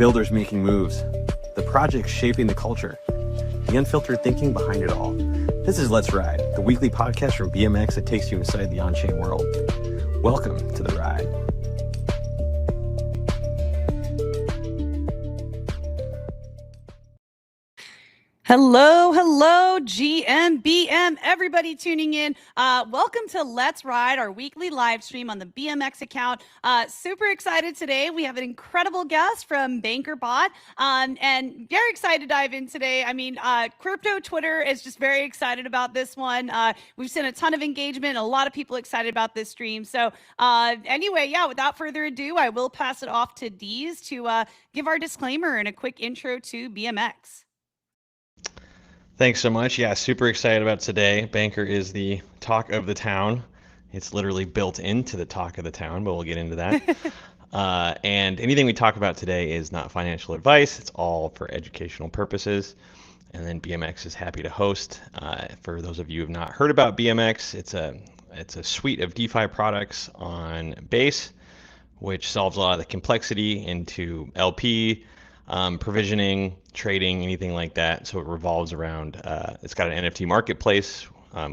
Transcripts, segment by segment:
builders making moves, the projects shaping the culture, the unfiltered thinking behind it all. This is Let's Ride, the weekly podcast from BMX that takes you inside the on-chain world. Welcome to the ride. Hello, GMBM, everybody tuning in. Welcome to Let's Ride, our weekly live stream on the BMX account. Super excited today. We have an incredible guest from Bankr Bot, and very excited to dive in today. I mean, crypto Twitter is just very excited about this one. We've seen a ton of engagement, a lot of people excited about this stream. So anyway, yeah, without further ado, I will pass it off to Deez to give our disclaimer and a quick intro to BMX. Thanks so much. Yeah, super excited about today. Bankr is the talk of the town. It's literally built into the talk of the town, but we'll get into that. And anything we talk about today is not financial advice. It's all for educational purposes. And then BMX is happy to host. For those of you who have not heard about BMX, it's a suite of DeFi products on Base, which solves a lot of the complexity into LP, provisioning, trading, anything like that. So it revolves around, it's got an NFT marketplace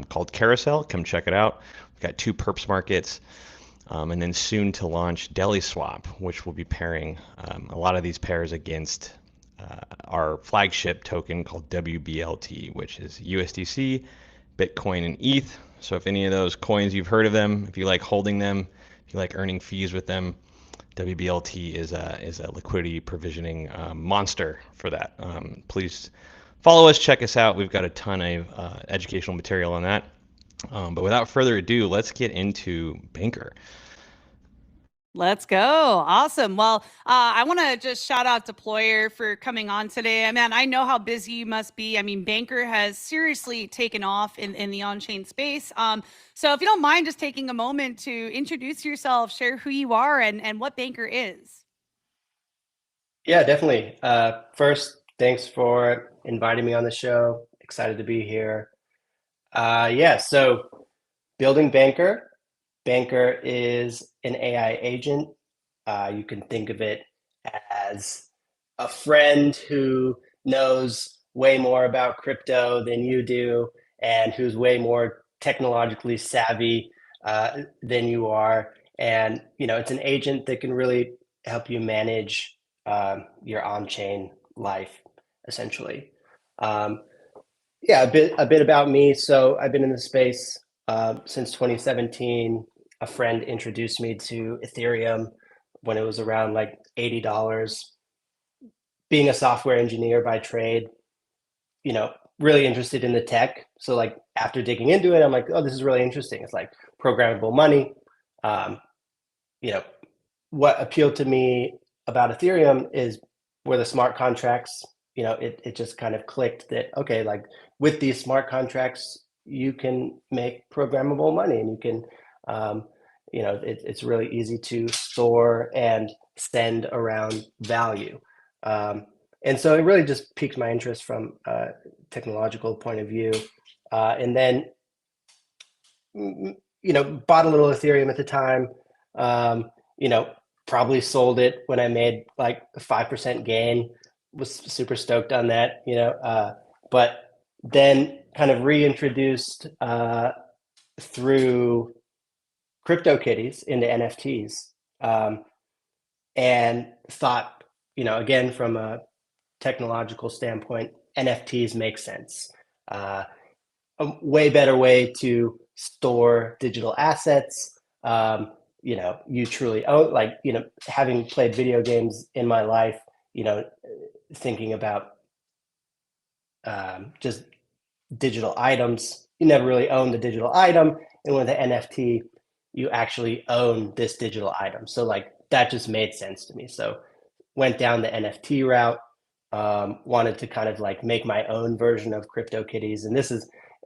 called Carousel. Come check it out. We've got 2 perps markets, and then soon to launch Deli Swap, which will be pairing a lot of these pairs against our flagship token called WBLT, which is USDC, Bitcoin, and ETH. So if any of those coins, you've heard of them, if you like holding them, if you like earning fees with them, WBLT is a liquidity provisioning monster for that. Please follow us, check us out. We've got a ton of educational material on that. But without further ado, let's get into Bankr. Let's go. Awesome. Well, I want to just shout out Deployer for coming on today. I mean, I know how busy you must be. I mean, Bankr has seriously taken off in the on-chain space. So if you don't mind just taking a moment to introduce yourself, share who you are and what Bankr is. Yeah, definitely. First, thanks for inviting me on the show. Excited to be here. So building Bankr. Bankr is an AI agent. You can think of it as a friend who knows way more about crypto than you do and who's way more technologically savvy than you are. And, it's an agent that can really help you manage your on-chain life, essentially. A bit about me. So I've been in the space since 2017. A friend introduced me to Ethereum when it was around like $80. Being a software engineer by trade, really interested in the tech. So like after digging into it, I'm like, oh, this is really interesting. It's like programmable money. What appealed to me about Ethereum is where the smart contracts, it just kind of clicked that, okay, like with these smart contracts, you can make programmable money and you can, it's really easy to store and send around value. And so it really just piqued my interest from a technological point of view. And then, bought a little Ethereum at the time, probably sold it when I made like a 5% gain, was super stoked on that, but then kind of reintroduced through CryptoKitties into NFTs, and thought, again, from a technological standpoint, NFTs make sense. A way better way to store digital assets. You truly own, like, having played video games in my life, thinking about just digital items, you never really own the digital item. And with the NFT, you actually own this digital item. So like that just made sense to me. So went down the NFT route, wanted to kind of like make my own version of CryptoKitties.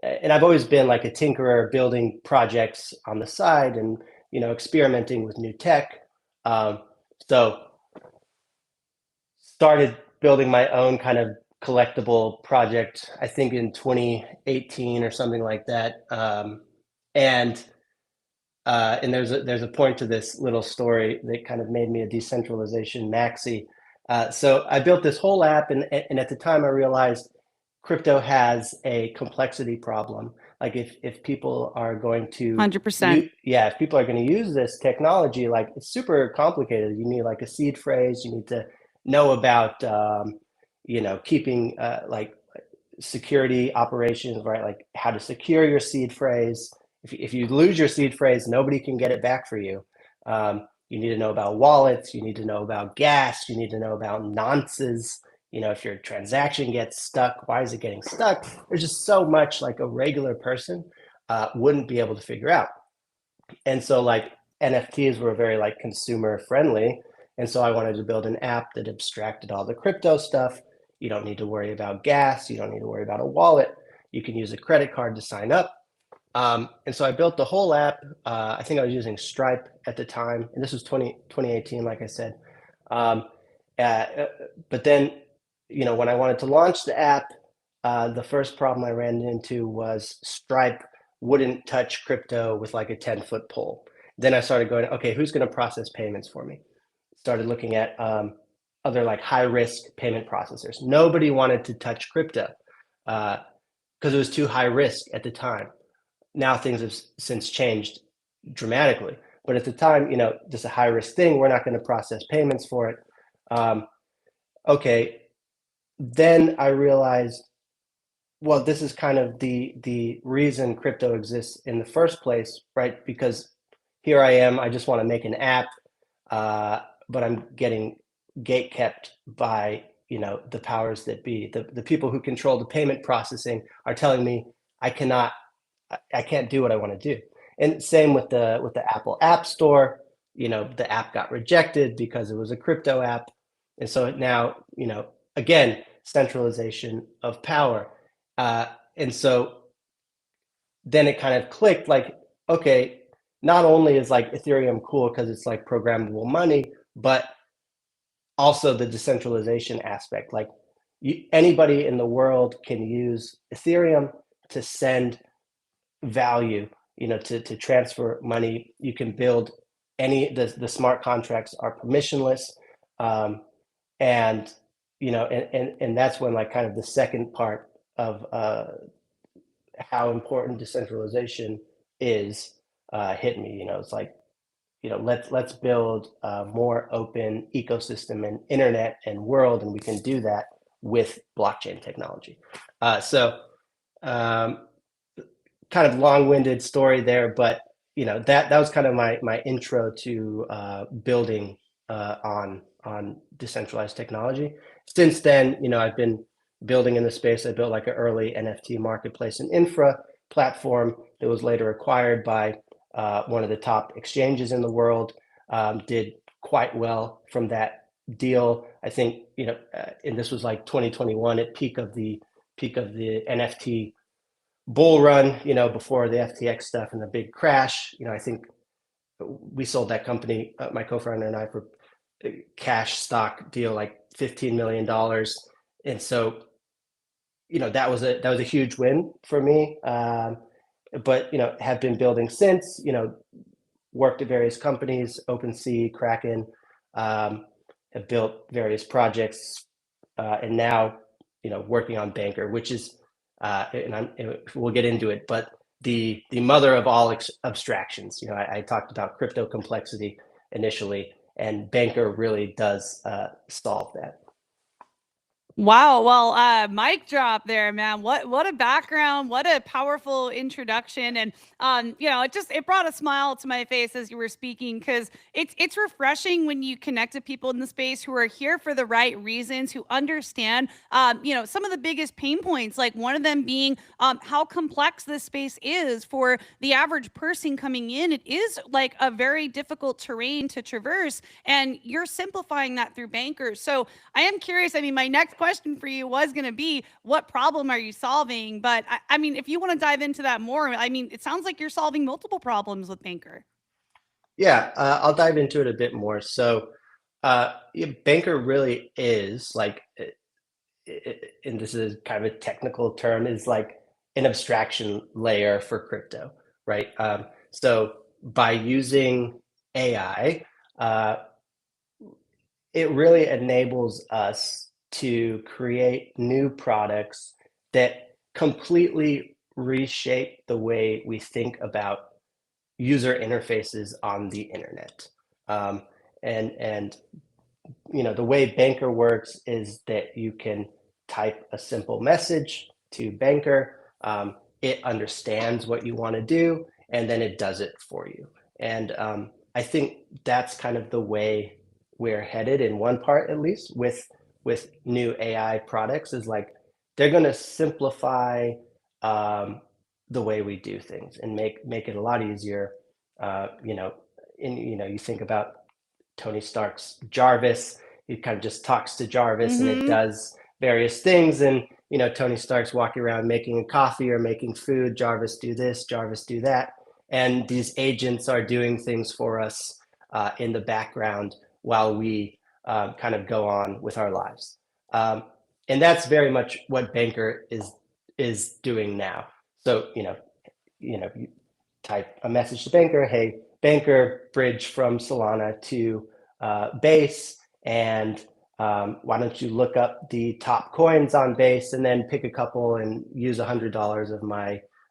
And I've always been like a tinkerer, building projects on the side and, experimenting with new tech. So started building my own kind of collectible project, I think in 2018 or something like that. And there's a point to this little story that kind of made me a decentralization maxi. So I built this whole app, and at the time I realized crypto has a complexity problem. Like if people are going to 100%. if people are going to use this technology, like it's super complicated. You need like a seed phrase. You need to know about keeping like security operations, right? Like how to secure your seed phrase. If you lose your seed phrase, nobody can get it back for you. You need to know about wallets. You need to know about gas. You need to know about nonces. If your transaction gets stuck, why is it getting stuck? There's just so much like a regular person wouldn't be able to figure out. And so like NFTs were very like consumer friendly. And so I wanted to build an app that abstracted all the crypto stuff. You don't need to worry about gas. You don't need to worry about a wallet. You can use a credit card to sign up. And so I built the whole app. I think I was using Stripe at the time, and this was 2018, like I said. But then, when I wanted to launch the app, the first problem I ran into was Stripe wouldn't touch crypto with like a 10-foot pole. Then I started going, okay, who's going to process payments for me? Started looking at other like high-risk payment processors. Nobody wanted to touch crypto because it was too high risk at the time. Now things have since changed dramatically. But at the time, just a high risk thing, we're not going to process payments for it. Okay. Then I realized, well, this is kind of the reason crypto exists in the first place, right? Because here I am, I just want to make an app, but I'm getting gate kept by, the powers that be. The people who control the payment processing are telling me I can't do what I want to do. And same with the Apple App Store. The app got rejected because it was a crypto app. And so now, again, centralization of power. And so then it kind of clicked like, okay, not only is like Ethereum cool because it's like programmable money, but also the decentralization aspect. Like anybody in the world can use Ethereum to send value, to transfer money. You can build the smart contracts are permissionless. And that's when like kind of the second part of how important decentralization is hit me. It's like, let's build a more open ecosystem and internet and world, and we can do that with blockchain technology. So kind of long-winded story there, but that was kind of my intro to building on decentralized technology. Since then, I've been building in the space. I built like an early NFT marketplace and infra platform that was later acquired by one of the top exchanges in the world. Did quite well from that deal. I think, and this was like 2021 at peak of the NFT bull run, before the FTX stuff and the big crash. I think we sold that company, my co-founder and I, for a cash stock deal, like $15 million. And so, that was a huge win for me. But, have been building since, worked at various companies, OpenSea, Kraken, have built various projects, and now, working on Bankr, which is, and we'll get into it, but the mother of all abstractions. I talked about crypto complexity initially, and Bankr really does solve that. Wow. Well, mic drop there, man. What a background. What a powerful introduction. And it brought a smile to my face as you were speaking, because it's refreshing when you connect to people in the space who are here for the right reasons, who understand some of the biggest pain points, like one of them being how complex this space is for the average person coming in. It is like a very difficult terrain to traverse, and you're simplifying that through Bankr. So I am curious. I mean, my next question for you was going to be, what problem are you solving? But I mean, if you want to dive into that more, I mean, it sounds like you're solving multiple problems with Bankr. Yeah, I'll dive into it a bit more. So Bankr really is like, and this is kind of a technical term, is like an abstraction layer for crypto, right? So by using AI, it really enables us to create new products that completely reshape the way we think about user interfaces on the internet. And the way Bankr works is that you can type a simple message to Bankr. It understands what you want to do, and then it does it for you. And I think that's kind of the way we're headed in one part, at least, with new AI products, is like they're going to simplify the way we do things and make it a lot easier. You think about Tony Stark's Jarvis. He kind of just talks to Jarvis and it does various things. And, Tony Stark's walking around making a coffee or making food. Jarvis do this, Jarvis do that. And these agents are doing things for us in the background while we kind of go on with our lives. And that's very much what Bankr is doing now. So, you type a message to Bankr, hey, Bankr, bridge from Solana to Base, and why don't you look up the top coins on Base and then pick a couple and use $100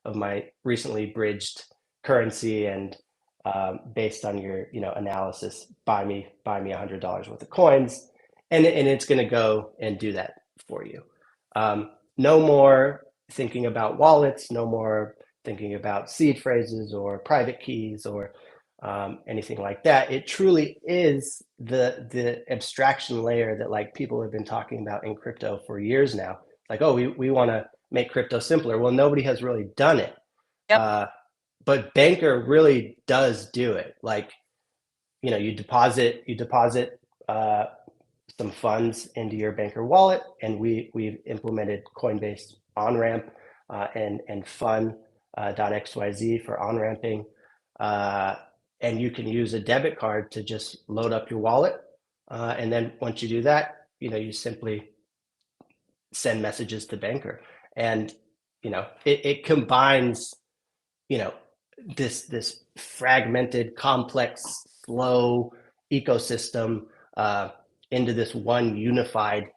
of my recently bridged currency, and based on your analysis, buy me $100 worth of coins, and it's going to go and do that for you. No more thinking about wallets, no more thinking about seed phrases or private keys or anything like that. It truly is the abstraction layer that like people have been talking about in crypto for years now. Like, oh, we want to make crypto simpler. Well, nobody has really done it. Yep. But Bankr really does do it. Like, you deposit some funds into your Bankr wallet, and we've implemented Coinbase on-ramp and fun.xyz for on-ramping. And you can use a debit card to just load up your wallet. And then once you do that, you simply send messages to Bankr. And, it combines, this fragmented, complex, slow ecosystem into this one unified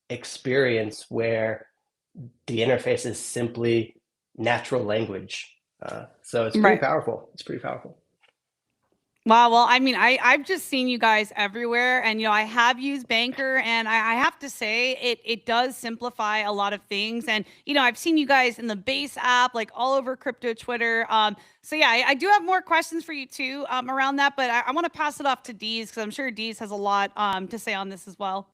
experience where the interface is simply natural language. So it's pretty powerful. It's pretty powerful. Wow. Well, I mean, I've just seen you guys everywhere, and, I have used Bankr, and I have to say it does simplify a lot of things. And, I've seen you guys in the Base app, like all over crypto Twitter. So yeah, I do have more questions for you too around that, but I want to pass it off to Deez, because I'm sure Deez has a lot to say on this as well.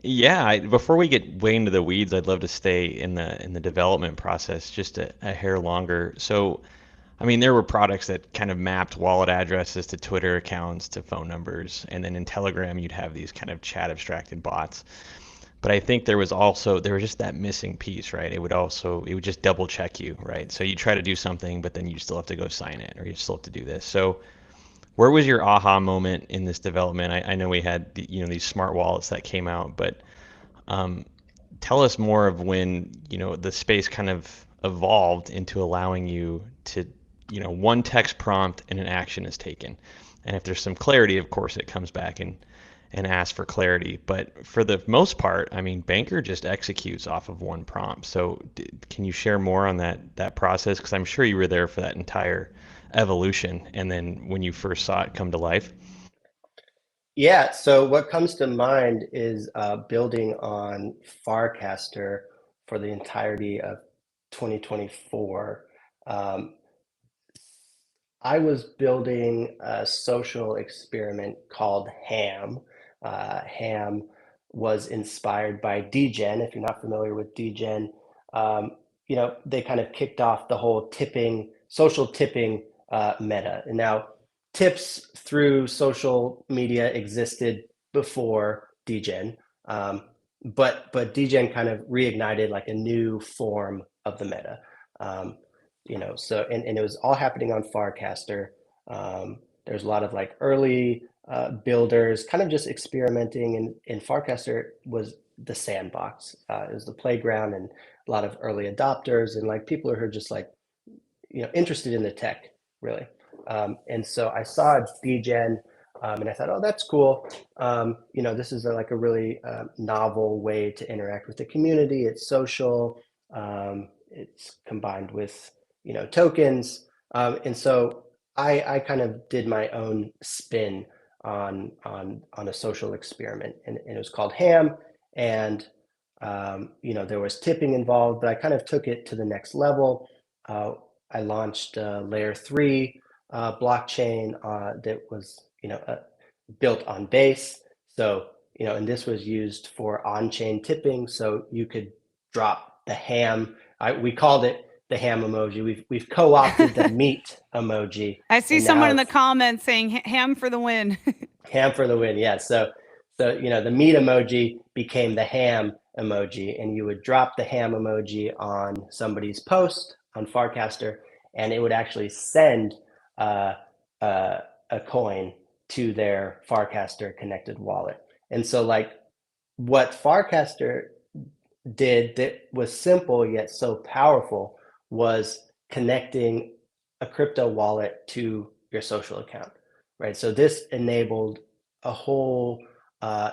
Yeah, before we get way into the weeds, I'd love to stay in the development process just a hair longer. So, I mean, there were products that kind of mapped wallet addresses to Twitter accounts to phone numbers, and then in Telegram you'd have these kind of chat abstracted bots. But I think there was just that missing piece, right? It would just double check you, right? So you try to do something, but then you still have to go sign it, or you still have to do this. So where was your aha moment in this development? I know we had these smart wallets that came out, but tell us more of when the space kind of evolved into allowing you to one text prompt and an action is taken. And if there's some clarity, of course, it comes back and asks for clarity. But for the most part, I mean, Bankr just executes off of one prompt. So can you share more on that process? Because I'm sure you were there for that entire evolution, and then when you first saw it come to life. Yeah, so what comes to mind is building on Farcaster for the entirety of 2024. I was building a social experiment called Ham. Ham was inspired by Degen. If you're not familiar with Degen, they kind of kicked off the whole social tipping meta. And now tips through social media existed before Degen, but Degen kind of reignited like a new form of the meta. So and it was all happening on Farcaster. There's a lot of like early builders kind of just experimenting, and Farcaster was the sandbox. It was the playground, and a lot of early adopters and like people who are just like interested in the tech, really. And so I saw Degen And I thought, oh, that's cool. This is like a really novel way to interact with the community. It's social. It's combined with, tokens. And so I kind of did my own spin on a social experiment, and it was called Ham. And there was tipping involved, but I kind of took it to the next level. I launched layer 3 blockchain that was built on Base. So and this was used for on-chain tipping, so you could drop the ham. We called it the ham emoji. We've co-opted the meat emoji. I see someone in the comments saying ham for the win. Ham for the win. Yeah. So the meat emoji became the ham emoji, and you would drop the ham emoji on somebody's post on Farcaster, and it would actually send a coin to their Farcaster connected wallet. And so like what Farcaster did that was simple yet so powerful was connecting a crypto wallet to your social account, right? So this enabled a whole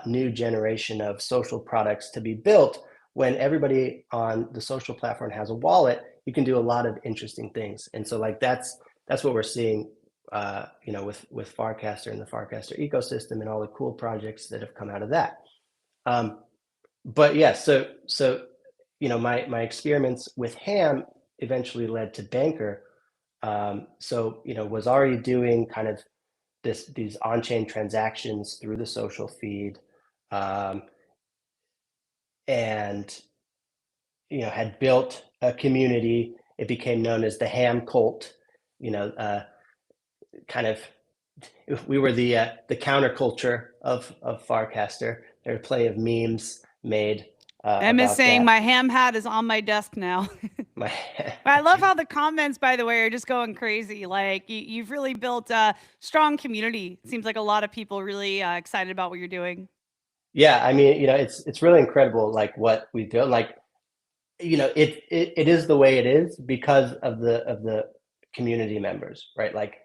new generation of social products to be built. When everybody on the social platform has a wallet, you can do a lot of interesting things. And so like that's what we're seeing with Farcaster and the Farcaster ecosystem and all the cool projects that have come out of that. But yeah, so my experiments with Ham eventually led to Bankr. Was already doing kind of these on-chain transactions through the social feed, and had built a community. It became known as the Ham Cult. Kind of, we were the counterculture of Farcaster. There are plenty of memes made. Emma's saying my ham hat is on my desk now. I love how the comments, by the way, are just going crazy. Like you've really built a strong community. It seems like a lot of people really excited about what you're doing. Yeah, I mean, it's really incredible, like what we do. Like, it is the way it is because of the community members, right? Like,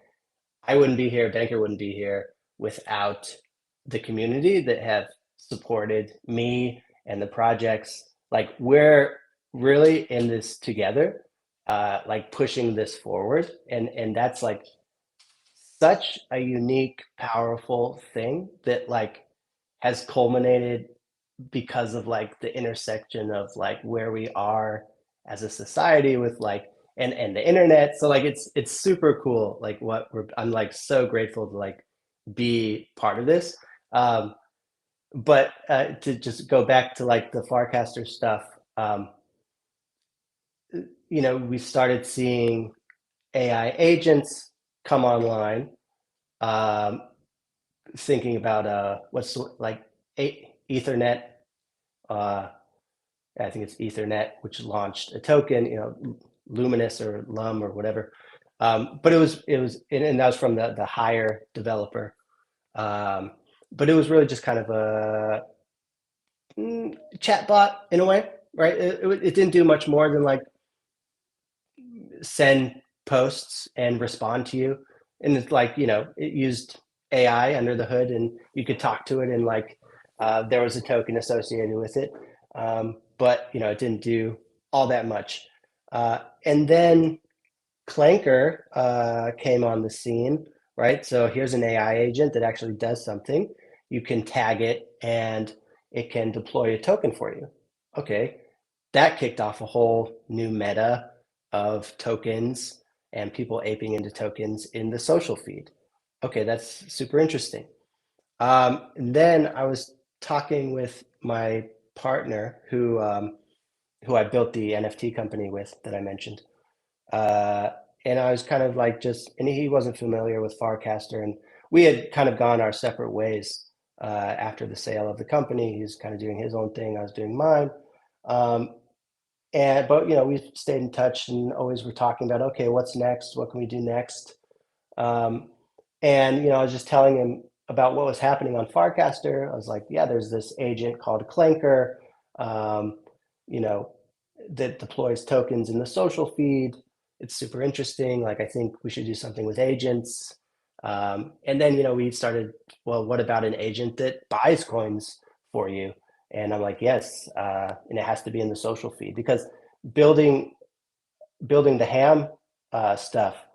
I wouldn't be here, Bankr wouldn't be here without the community that have supported me and the projects. Like, we're really in this together, like pushing this forward. And that's like such a unique, powerful thing that like has culminated because of like the intersection of like where we are as a society with like and the internet. So like it's super cool, like I'm like so grateful to like be part of this. But to just go back to like the Farcaster stuff, we started seeing AI agents come online, thinking about what's like Ethernet. I think it's Ethernet, which launched a token, Luminous or Lum or whatever. But it was, and that was from the higher developer. But it was really just kind of a chatbot in a way, right? It didn't do much more than like send posts and respond to you. And it's like, it used AI under the hood, and you could talk to it, and like there was a token associated with it. But it didn't do all that much. And then Bankr came on the scene, right? So here's an AI agent that actually does something. You can tag it, and it can deploy a token for you. Okay, that kicked off a whole new meta of tokens and people aping into tokens in the social feed. Okay, that's super interesting. And then I was talking with my partner who I built the NFT company with that I mentioned. And I was kind of like and he wasn't familiar with Farcaster, and we had kind of gone our separate ways after the sale of the company. He's kind of doing his own thing, I was doing mine. But we stayed in touch and always were talking about, okay, what's next? What can we do next? And I was just telling him about what was happening on Farcaster. I was like, yeah, there's this agent called Bankr, that deploys tokens in the social feed. It's super interesting. Like, I think we should do something with agents. And then, we started, well, what about an agent that buys coins for you? And I'm like, yes. And it has to be in the social feed, because building the ham stuff,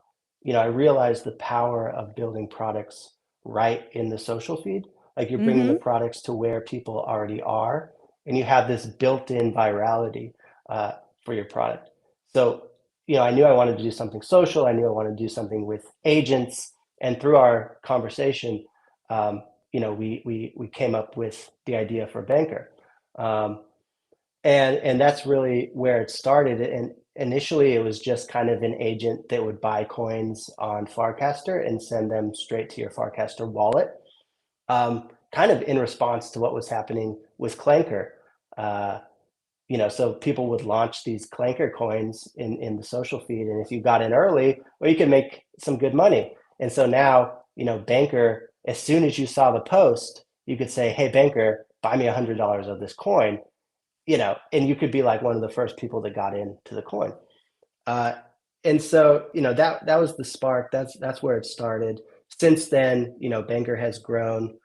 I realized the power of building products right in the social feed. Like, you're bringing the products to where people already are, and you have this built-in virality for your product. So, I knew I wanted to do something social. I knew I wanted to do something with agents. And through our conversation, we came up with the idea for Bankr. And that's really where it started. And initially, it was just kind of an agent that would buy coins on Farcaster and send them straight to your Farcaster wallet, kind of in response to what was happening with Clanker. So people would launch these Clanker coins in the social feed, and if you got in early, well, you could make some good money. And so now, Bankr, as soon as you saw the post, you could say, "Hey, Bankr, buy me $100 of this coin," and you could be like one of the first people that got into the coin. And so, that was the spark. That's where it started. Since then, Bankr has grown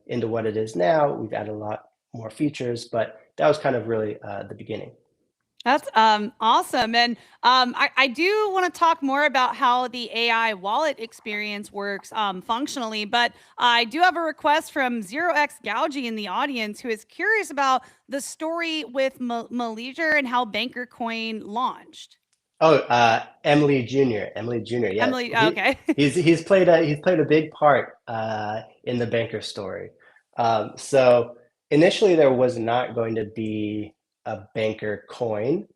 into what it is now. We've added a lot more features, but that was kind of really the beginning. That's awesome. And I do want to talk more about how the AI wallet experience works functionally, but I do have a request from 0x Gougy in the audience, who is curious about the story with Malaysia and how Bankr Coin launched. Oh, Emily Jr. Yeah, Emily, okay. he's played a big part in the Bankr story. So initially, there was not going to be a Bankr coin.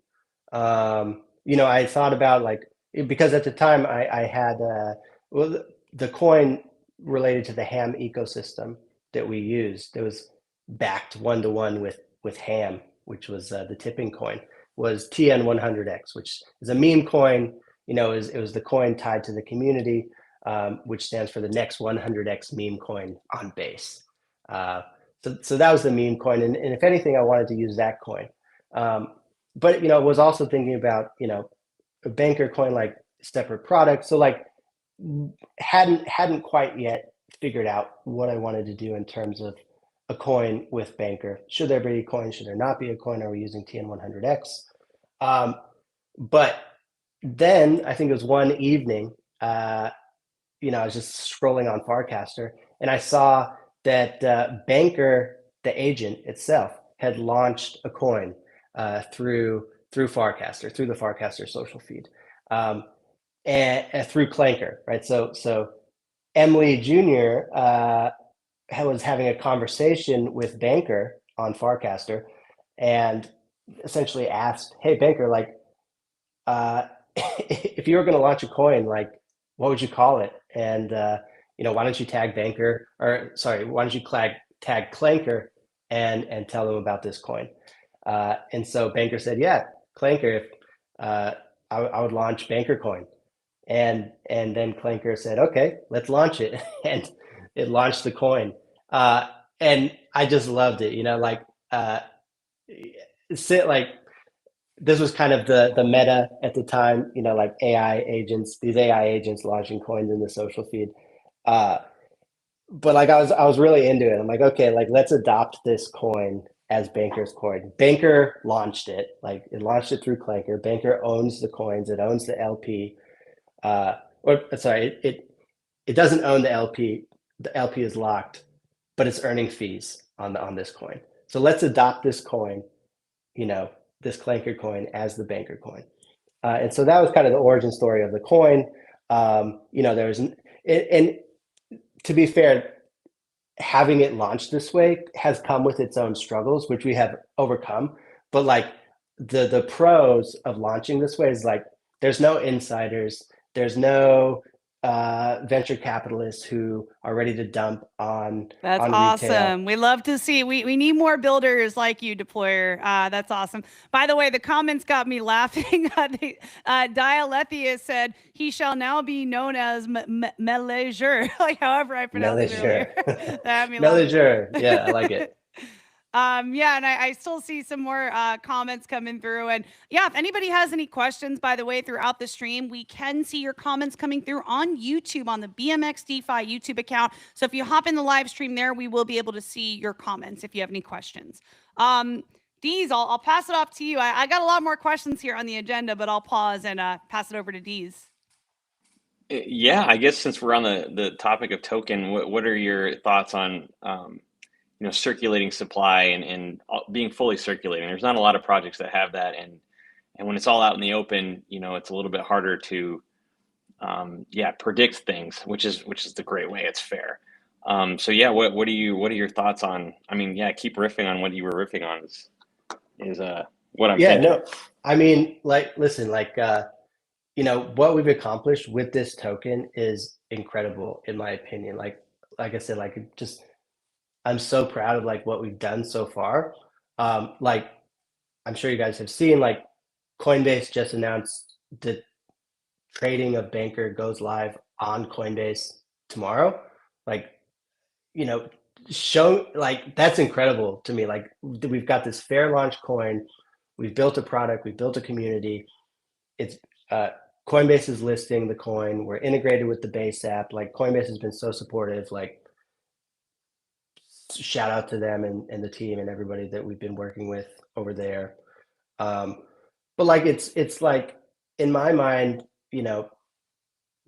I thought about, because at the time I had the coin related to the ham ecosystem that we used, that was backed 1-to-1 with ham, which was the tipping coin, was TN100X, which is a meme coin. It was the coin tied to the community, which stands for the next 100X meme coin on Base. So that was the meme coin, and if anything, I wanted to use that coin. But was also thinking about a Bankr coin, like separate product. So hadn't quite yet figured out what I wanted to do in terms of a coin with Bankr. Should there be a coin? Should there not be a coin? Are we using TN100X? But then I think it was one evening, I was just scrolling on Farcaster, and I saw that Bankr, the agent itself, had launched a coin through Farcaster, through the Farcaster social feed, and through Clanker, right? So Emily Jr. Was having a conversation with Bankr on Farcaster, and essentially asked, "Hey, Bankr, if you were going to launch a coin, what would you call it? And why don't you tag Bankr, or sorry, why don't you tag Clanker and tell them about this coin?" And so Bankr said, "Yeah, Clanker, if I would launch Bankr coin." And then Clanker said, "Okay, let's launch it." And it launched the coin. And I just loved it, this was kind of the meta at the time, these AI agents launching coins in the social feed. But I was really into it. I'm like, okay, let's adopt this coin as Bankr's coin. Bankr launched it. It launched it through Clanker. Bankr owns the coins. It owns the LP. It doesn't own the LP. The LP is locked, but it's earning fees on this coin. So let's adopt this coin, this Clanker coin, as the Bankr coin. And so that was kind of the origin story of the coin. And to be fair, having it launched this way has come with its own struggles, which we have overcome. But the pros of launching this way is there's no insiders, there's no venture capitalists who are ready to dump on awesome retail. We love to see, we need more builders like you, deployer. That's awesome. By the way, the comments got me laughing. Dialethea said he shall now be known as Malaysia, however I pronounce it earlier. That had me Malaysia. Yeah, I like it. Yeah, and I still see some more comments coming through. And yeah, if anybody has any questions, by the way, throughout the stream, we can see your comments coming through on YouTube on the BMX DeFi YouTube account. So if you hop in the live stream there, we will be able to see your comments if you have any questions. Deez, I'll pass it off to you. I got a lot more questions here on the agenda, but I'll pause and pass it over to Deez. Yeah, I guess since we're on the topic of token, what are your thoughts on circulating supply and being fully circulating? There's not a lot of projects that have that, and when it's all out in the open, it's a little bit harder to predict things, which is the great way. It's fair. So yeah, what are your thoughts on? I mean, yeah, keep riffing on what you were riffing on is what I'm thinking. No, I mean, listen, what we've accomplished with this token is incredible, in my opinion. Like I said, I'm so proud of what we've done so far. I'm sure you guys have seen, Coinbase just announced the trading of Bankr goes live on Coinbase tomorrow. That's incredible to me. We've got this fair launch coin. We've built a product. We've built a community. It's Coinbase is listing the coin. We're integrated with the Base app. Coinbase has been so supportive. Shout out to them and the team and everybody that we've been working with over there. But it's in my mind,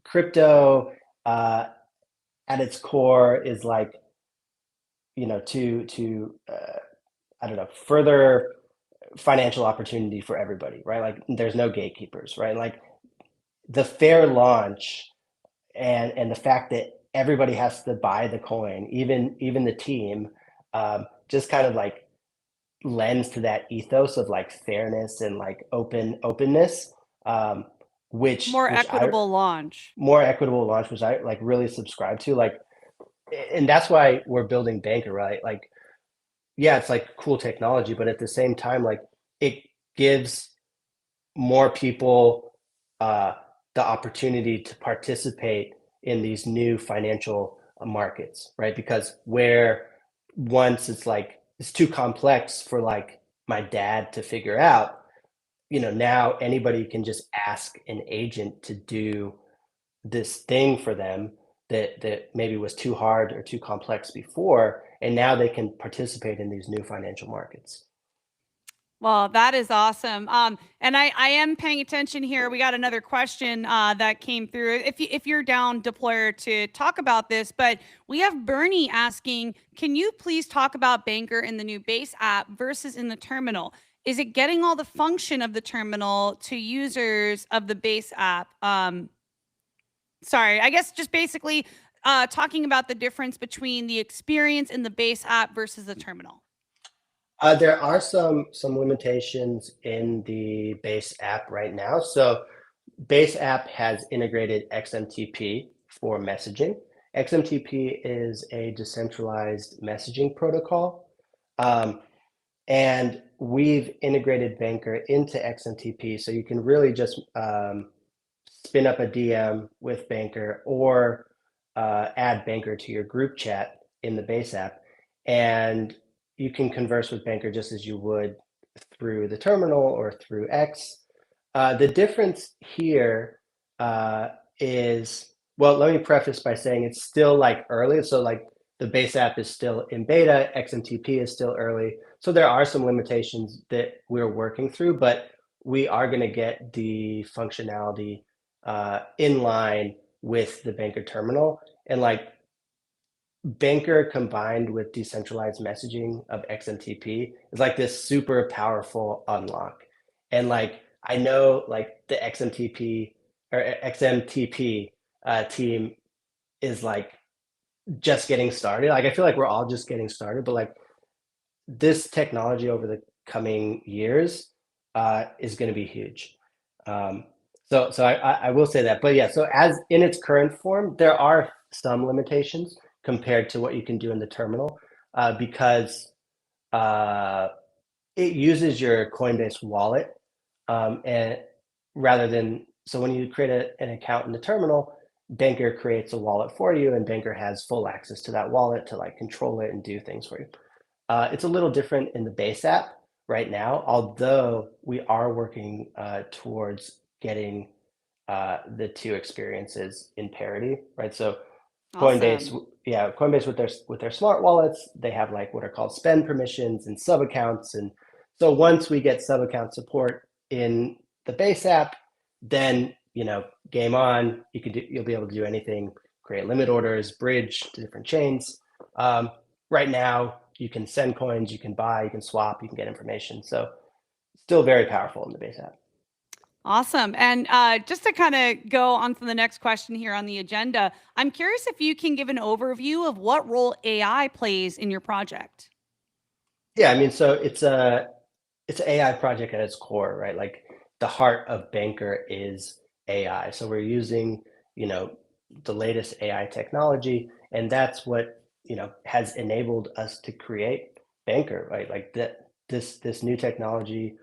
crypto at its core is to I don't know, further financial opportunity for everybody, right? There's no gatekeepers, right? The fair launch and the fact that everybody has to buy the coin, even the team, just kind of lends to that ethos of fairness and openness, which more equitable launch, which I really subscribe to. And that's why we're building Bankr, right? Yeah, it's cool technology, but at the same time, it gives more people the opportunity to participate in these new financial markets, right? Because where once it's too complex for my dad to figure out, now anybody can just ask an agent to do this thing for them that maybe was too hard or too complex before, and now they can participate in these new financial markets. Well, that is awesome. And I am paying attention here. We got another question that came through. If you're down, Deployer, to talk about this, but we have Bernie asking, can you please talk about Bankr in the new Base app versus in the terminal? Is it getting all the function of the terminal to users of the Base app? Sorry, I guess just basically talking about the difference between the experience in the Base app versus the terminal. There are some limitations in the Base app right now. So Base app has integrated XMTP for messaging. XMTP is a decentralized messaging protocol. And we've integrated Bankr into XMTP. So you can really just spin up a DM with Bankr or add Bankr to your group chat in the Base app. And you can converse with Bankr just as you would through the terminal or through X. The difference here is, well, let me preface by saying it's still early. So the Base app is still in beta, XMTP is still early. So there are some limitations that we're working through, but we are going to get the functionality in line with the Bankr terminal. And Bankr combined with decentralized messaging of XMTP is this super powerful unlock. And I know the XMTP or XMTP team is just getting started. I feel we're all just getting started, but this technology over the coming years is going to be huge. So I will say that. But yeah, so as in its current form, there are some limitations compared to what you can do in the terminal, because it uses your Coinbase wallet, and rather than, so when you create an account in the terminal, Bankr creates a wallet for you, and Bankr has full access to that wallet to control it and do things for you. It's a little different in the base app right now, although we are working towards getting the two experiences in parity, right? So Coinbase, Awesome. Coinbase with their smart wallets, they have like what are called spend permissions and sub accounts, and so once we get sub account support in the base app, then game on. You'll be able to do anything, create limit orders, bridge to different chains. Right now, you can send coins, you can buy, you can swap, you can get information. So still very powerful in the base app. Awesome. And just to kind of go on to the next question here on the agenda, I'm curious if you can give an overview of what role AI plays in your project. Yeah, I mean, so it's an AI project at its core, right? Like the heart of Bankr is AI. So we're using, the latest AI technology, and that's what, has enabled us to create Bankr, right? Like this new technology,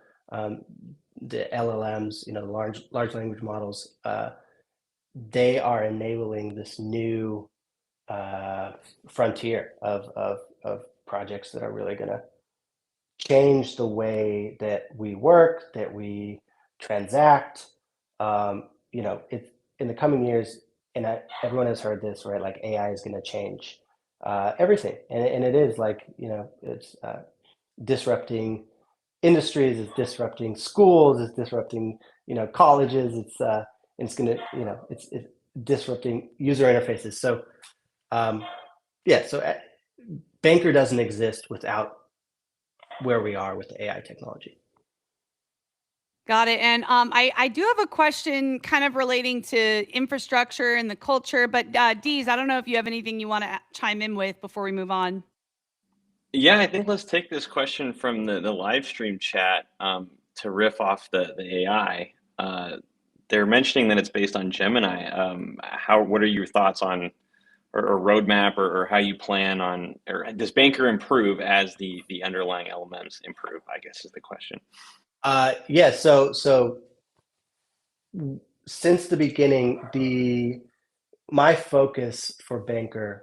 the LLMs, the large language models, they are enabling this new frontier of projects that are really going to change the way that we work, that we transact. It's in the coming years, and everyone has heard this, right? Like AI is going to change everything, and it is like it's disrupting industries, it's disrupting schools, it's disrupting colleges, it's going to it's disrupting user interfaces. So so Bankr doesn't exist without where we are with the AI technology. Got it. And I do have a question kind of relating to infrastructure and the culture, but Deez, I don't know if you have anything you want to chime in with before we move on. Yeah, I think let's take this question from the live stream chat to riff off the AI. They're mentioning that it's based on Gemini. What are your thoughts on or roadmap or how you plan on, or does Bankr improve as the underlying LLMs improve, I guess is the question. So since the beginning, my focus for Bankr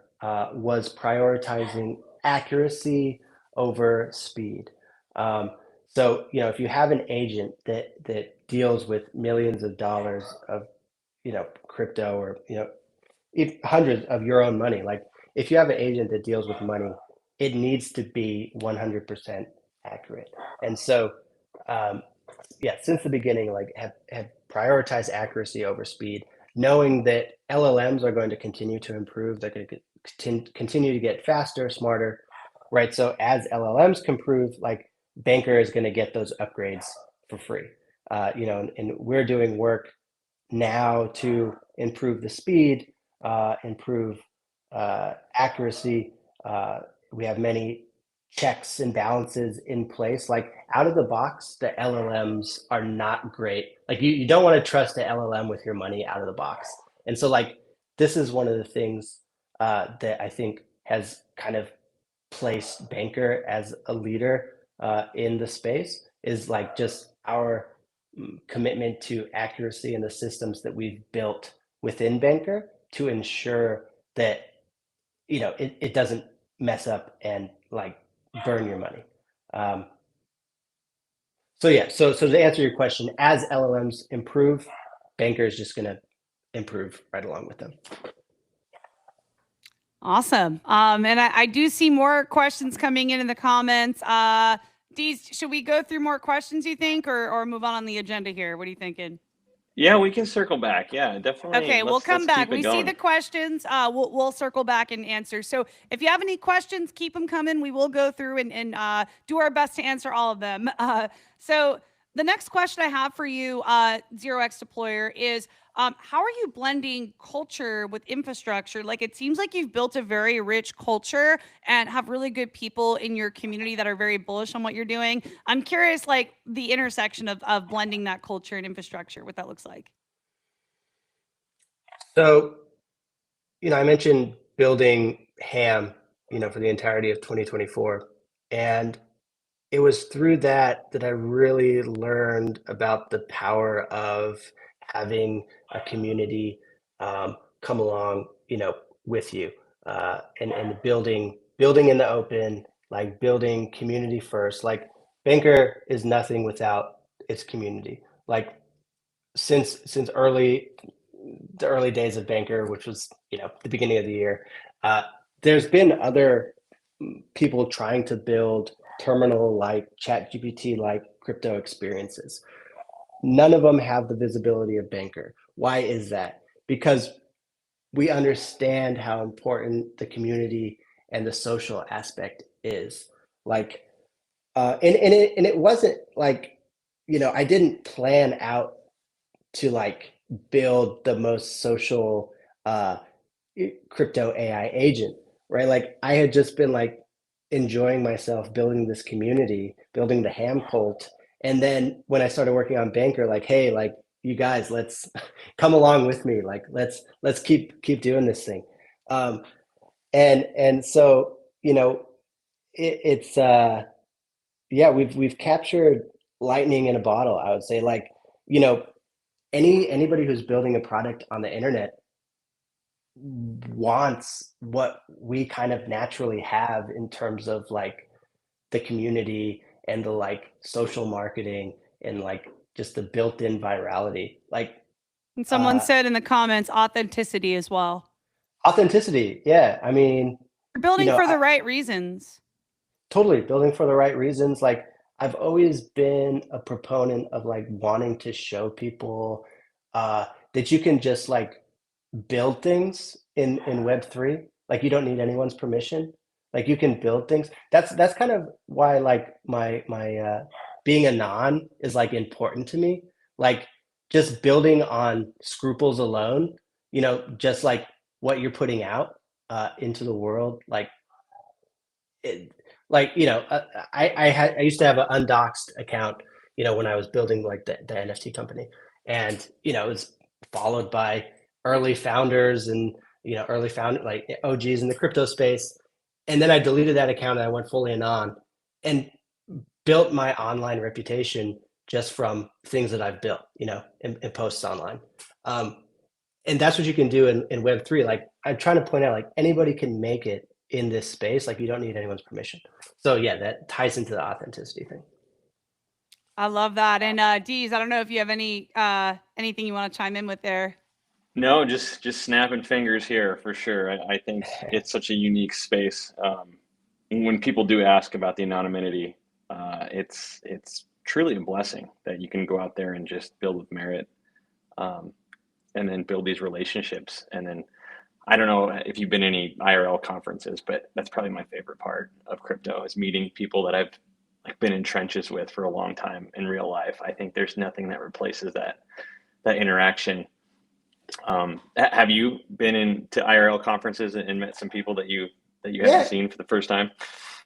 was prioritizing accuracy over speed. So if you have an agent that deals with millions of dollars of crypto, or hundreds of your own money, like if you have an agent that deals with money, it needs to be 100% accurate. And so since the beginning, like have prioritized accuracy over speed, knowing that LLMs are going to continue to improve. They're going to continue to get faster, smarter, right? So as LLMs can improve, like Bankr is going to get those upgrades for free. And we're doing work now to improve the speed, improve accuracy. We have many checks and balances in place. Like out of the box, the LLMs are not great. Like you don't want to trust the LLM with your money out of the box. And so like this is one of the things that I think has kind of placed Bankr as a leader in the space, is like just our commitment to accuracy and the systems that we've built within Bankr to ensure that it doesn't mess up and like burn your money. So to answer your question, as LLMs improve, Bankr is just going to improve right along with them. Awesome. And I do see more questions coming in the comments. Deez, should we go through more questions, you think, or move on the agenda here? What are you thinking? Yeah, we can circle back. Yeah, definitely. Okay, we'll come back. We see the questions. We'll circle back and answer. So if you have any questions, keep them coming. We will go through and do our best to answer all of them. So the next question I have for you, 0x Deployer, is how are you blending culture with infrastructure? Like it seems like you've built a very rich culture and have really good people in your community that are very bullish on what you're doing. I'm curious, like the intersection of blending that culture and infrastructure, what that looks like. So, I mentioned building ham, for the entirety of 2024. And it was through that I really learned about the power of having a community come along, with you, and building in the open, like building community first. Like Bankr is nothing without its community. Like since the early days of Bankr, which was the beginning of the year, there's been other people trying to build terminal like ChatGPT like crypto experiences. None of them have the visibility of Bankr. Why is that? Because we understand how important the community and the social aspect is. Like, and it wasn't like, I didn't plan out to like build the most social crypto AI agent, right? Like I had just been like enjoying myself building this community, building the ham cult. And then when I started working on Bankr, like, hey, like you guys, let's come along with me. Like, let's keep doing this thing. And so, it's yeah, we've captured lightning in a bottle, I would say. Like, anybody who's building a product on the internet wants what we kind of naturally have in terms of like the community and the like social marketing and like just the built-in virality. Like And someone said in the comments, authenticity as well. Authenticity. Yeah. I mean, You're building for the right reasons. Totally building for the right reasons. Like I've always been a proponent of like wanting to show people that you can just like build things in Web3. Like you don't need anyone's permission. Like you can build things. That's kind of why like my being a non is like important to me. Like just building on scruples alone, just like what you're putting out into the world, like it, like I used to have an undoxed account, when I was building like the NFT company, and it was followed by early founders and early founder like OGs in the crypto space, and then I deleted that account and I went fully anon and built my online reputation just from things that I've built, and posts online. And that's what you can do in Web3. Like I'm trying to point out, like anybody can make it in this space. Like you don't need anyone's permission. So yeah, that ties into the authenticity thing. I love that. And Deez, I don't know if you have anything you want to chime in with there. No, just snapping fingers here for sure. I think it's such a unique space. When people do ask about the anonymity, it's truly a blessing that you can go out there and just build with merit, and then build these relationships. And then I don't know if you've been to any IRL conferences, but that's probably my favorite part of crypto is meeting people that I've like been in trenches with for a long time in real life. I think there's nothing that replaces that interaction. Have you been into IRL conferences and met some people that you haven't seen for the first time?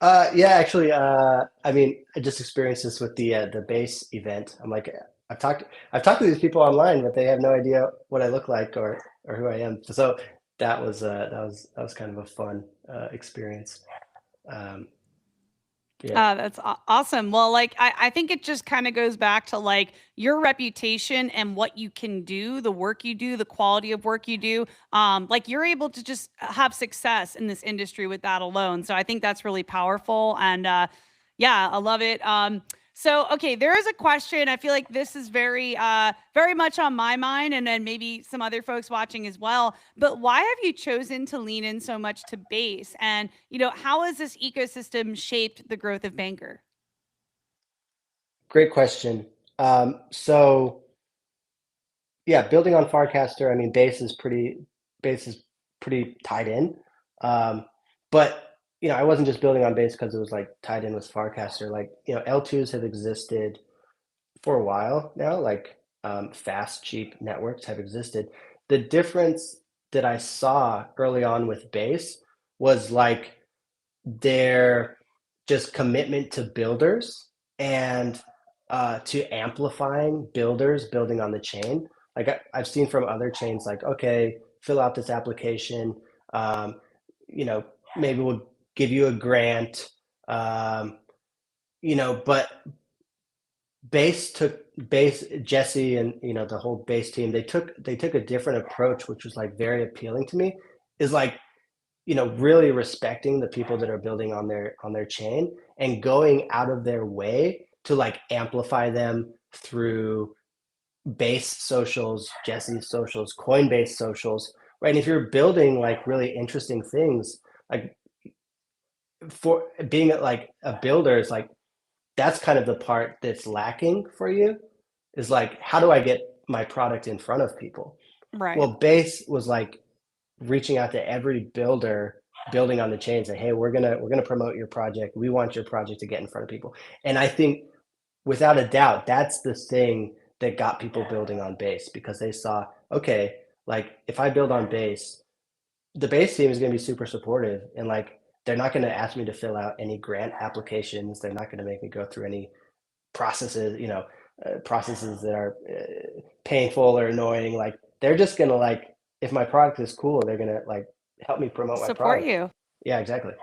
Yeah, actually, I mean, I just experienced this with the base event. I'm like, I've talked to these people online, but they have no idea what I look like or who I am. So that was kind of a fun experience. Yeah, that's awesome. Well, like I think it just kind of goes back to like your reputation and what you can do, the work you do, the quality of work you do. Like you're able to just have success in this industry with that alone. So I think that's really powerful. And yeah, I love it. So, okay, there is a question. I feel like this is very much on my mind and then maybe some other folks watching as well. But why have you chosen to lean in so much to base? And, how has this ecosystem shaped the growth of Bankr? Great question. So, yeah, building on Farcaster, I mean, base is pretty tied in. But I wasn't just building on base because it was like tied in with Farcaster. Like, L2s have existed for a while now, like fast, cheap networks have existed. The difference that I saw early on with base was like their just commitment to builders and to amplifying builders building on the chain. Like I've seen from other chains, like, okay, fill out this application, maybe we'll give you a grant, but Jesse and the whole base team, they took a different approach, which was like very appealing to me. Is like really respecting the people that are building on their chain and going out of their way to like amplify them through Base socials, Jesse's socials, Coinbase socials, right? And if you're building like really interesting things, like for being like a builder is like, that's kind of the part that's lacking for you, is like, how do I get my product in front of people? Right. Well, Base was like reaching out to every builder building on the chain, say, hey, we're gonna promote your project. We want your project to get in front of people. And I think without a doubt, that's the thing that got people building on Base, because they saw, okay, like if I build on Base, the Base team is going to be super supportive, and like they're not going to ask me to fill out any grant applications. They're not going to make me go through any processes, processes that are painful or annoying. Like they're just going to like, if my product is cool, they're going to like help me promote my Support product. you. Yeah, exactly.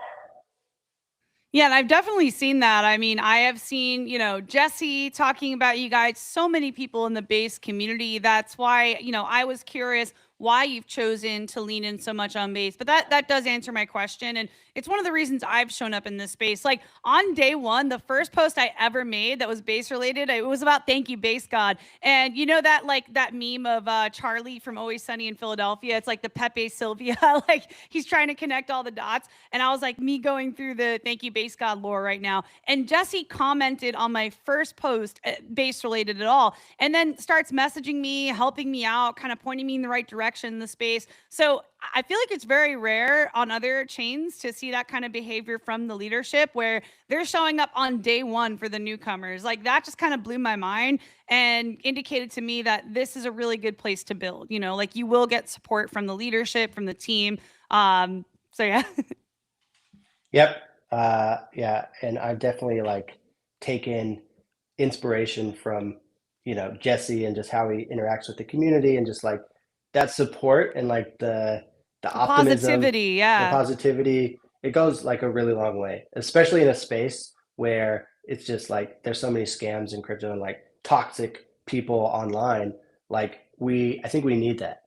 Yeah, and I've definitely seen that. I mean, I have seen, Jesse talking about you guys, so many people in the Base community. That's why, I was curious why you've chosen to lean in so much on Base. But that does answer my question. And it's one of the reasons I've shown up in this space. Like on day one, the first post I ever made that was Base related, it was about thank you, Base God. And you know that like that meme of Charlie from Always Sunny in Philadelphia? It's like the Pepe Sylvia, like he's trying to connect all the dots. And I was like me going through the thank you, Base God lore right now. And Jesse commented on my first post, Base related at all, and then starts messaging me, helping me out, kind of pointing me in the right direction in the space. So I feel like it's very rare on other chains to see that kind of behavior from the leadership where they're showing up on day one for the newcomers. Like that just kind of blew my mind and indicated to me that this is a really good place to build. Like you will get support from the leadership, from the team. So yeah. Yep. Yeah. And I've definitely like taken inspiration from, Jesse and just how he interacts with the community, and just like that support and like the optimism, positivity. Yeah. the positivity, it goes like a really long way, especially in a space where it's just like there's so many scams in crypto and like toxic people online. Like I think we need that.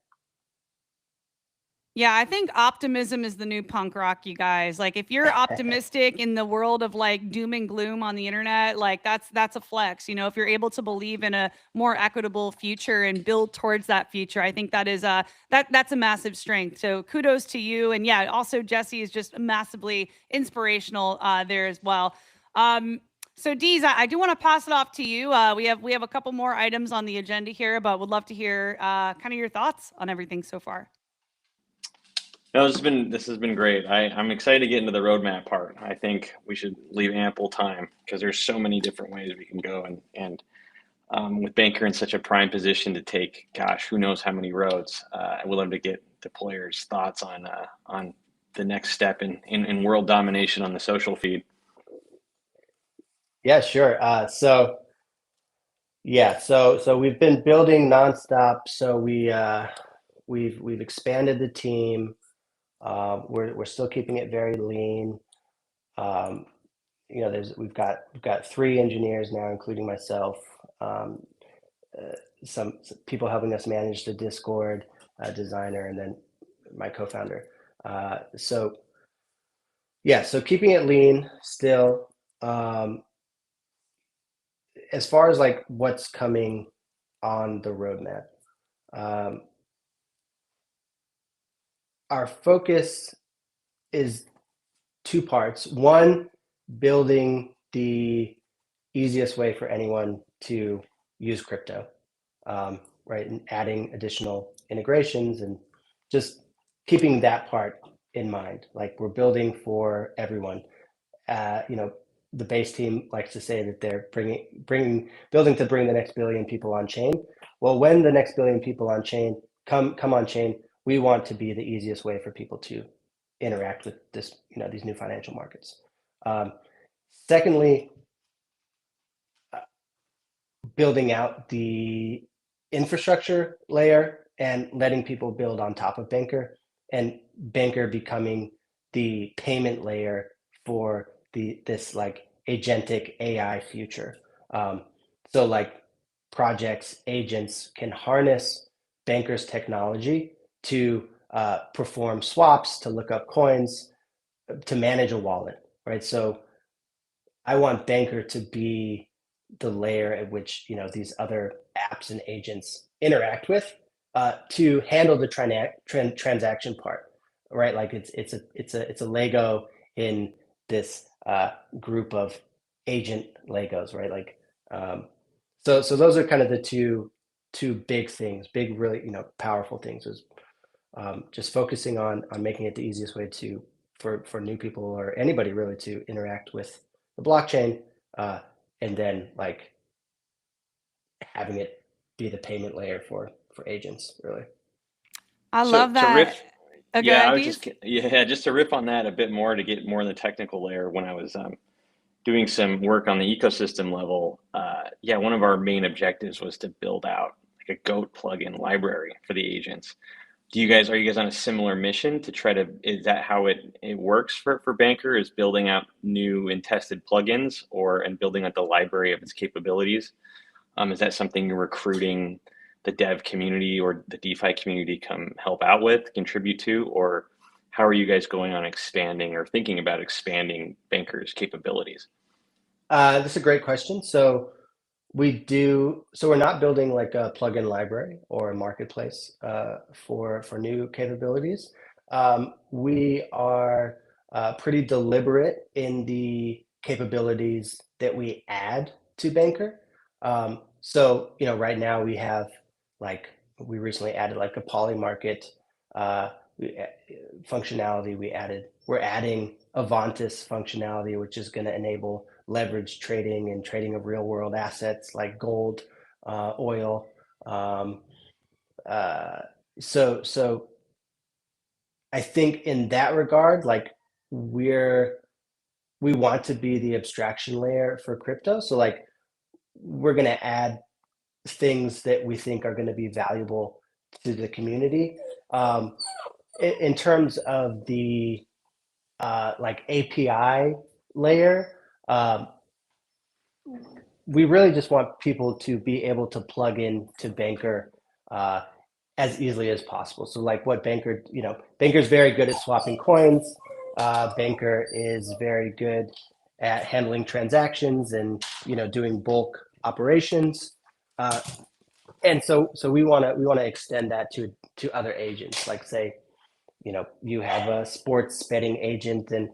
Yeah, I think optimism is the new punk rock, you guys. Like if you're optimistic in the world of like doom and gloom on the internet, like that's a flex. If you're able to believe in a more equitable future and build towards that future, I think that is that's a massive strength. So kudos to you. And yeah, also Jesse is just massively inspirational there as well. So Deez, I do want to pass it off to you. We have a couple more items on the agenda here, but would love to hear kind of your thoughts on everything so far. No, this has been great. I'm excited to get into the roadmap part. I think we should leave ample time because there's so many different ways we can go, and with Bankr in such a prime position to take, gosh, who knows how many roads. We'd love to get deployers' thoughts on the next step in world domination on the social feed. Yeah, sure. So we've been building nonstop. So we've expanded the team. We're still keeping it very lean. We've got 3 engineers now, including myself. Some people helping us manage the Discord, designer, and then my co-founder. So keeping it lean still. As far as like what's coming on the roadmap, our focus is 2 parts. One, building the easiest way for anyone to use crypto, right? And adding additional integrations and just keeping that part in mind. Like we're building for everyone. The Base team likes to say that they're building to bring the next billion people on chain. Well, when the next billion people on chain come on chain, we want to be the easiest way for people to interact with this, these new financial markets. Secondly, building out the infrastructure layer and letting people build on top of Bankr, and Bankr becoming the payment layer for this like agentic AI future. So like projects, agents can harness Bankr's technology to perform swaps, to look up coins, to manage a wallet, right? So I want Bankr to be the layer at which these other apps and agents interact with, to handle the transaction part, right? Like it's a Lego in this group of agent Legos, right? Like so those are kind of the two big things, big really powerful things, is just focusing on making it the easiest way for new people or anybody really to interact with the blockchain, and then like having it be the payment layer for agents, really. I So love to that. riff, Go yeah, ahead, I was Deez. just to riff on that a bit more, to get more in the technical layer. When I was doing some work on the ecosystem level, one of our main objectives was to build out like a GOAT plugin library for the agents. Are you guys on a similar mission to try to, is that how it works for Bankr, is building out new and tested plugins and building out the library of its capabilities? Is that something you're recruiting the dev community or the DeFi community come help out with, contribute to, or how are you guys going on expanding or thinking about expanding Bankr's capabilities? That's a great question. So we're not building like a plugin library or a marketplace for new capabilities. We are pretty deliberate in the capabilities that we add to Bankr. So right now we recently added like a poly market functionality. We're adding Avantis functionality, which is going to enable leverage trading and trading of real world assets like gold, oil. So I think in that regard, like we want to be the abstraction layer for crypto. So like we're going to add things that we think are going to be valuable to the community. In terms of the like API layer, we really just want people to be able to plug in to Bankr as easily as possible. So like what Bankr is very good at swapping coins. Bankr is very good at handling transactions and doing bulk operations. And so we want to extend that to other agents. Like say, you have a sports betting agent and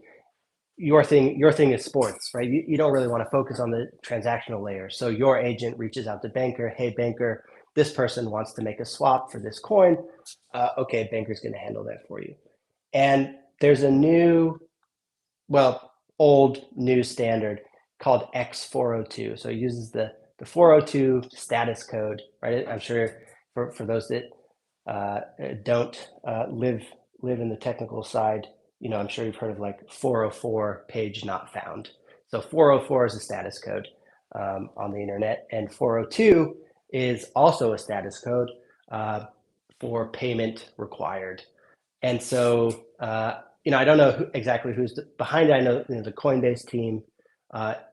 your thing is sports, right? You don't really want to focus on the transactional layer. So your agent reaches out to Bankr. Hey, Bankr, this person wants to make a swap for this coin. Okay, Bankr's going to handle that for you. And there's a old new standard called X402. So it uses the 402 status code, right? I'm sure for those that don't live in the technical side, I'm sure you've heard of like 404 page not found. So 404 is a status code on the internet, and 402 is also a status code for payment required. And so, I don't know exactly who's behind it. I know, the Coinbase team